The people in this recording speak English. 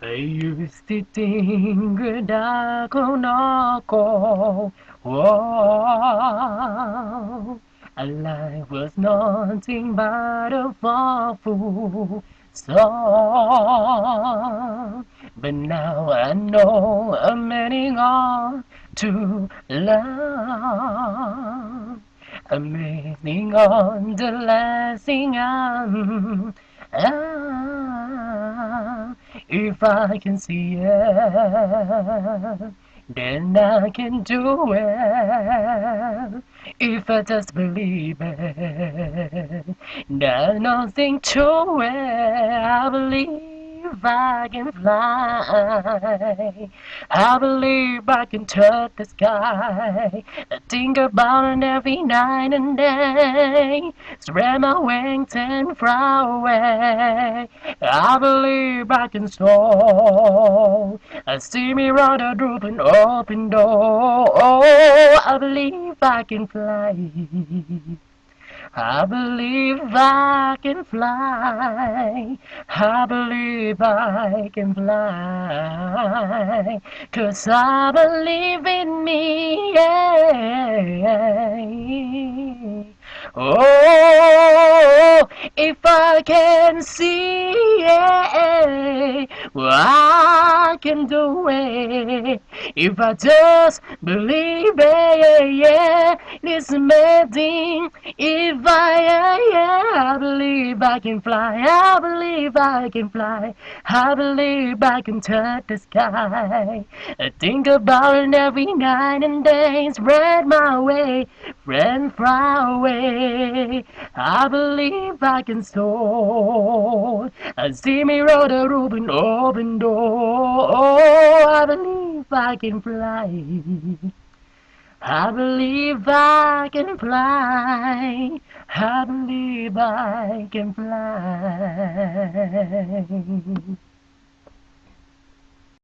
I used to think that ako, wow, life was nothing but a awful song. But now I know a meaning of to love. A meaning on the lasting if I can see it, then I can do it. If I just believe it, there's nothing to it. I believe I can fly. I believe I can touch the sky. I think about it every night and day. Spread my wings and fly away. I believe I can soar. I see me round a droop and open door. Oh, I believe I can fly. I believe I can fly. I believe I can fly. 'Cause I believe in me. Yeah. Oh, if I can see it, well, I can do it. If I just believe it, yeah, it's amazing. If I believe I can fly, I believe I can fly, I believe I can touch the sky. I think about it every night and day, spread my way, friend far away. I believe I can soar. I see me roll the roof and open door. Oh, I believe I can fly. I believe I can fly. I believe I can fly.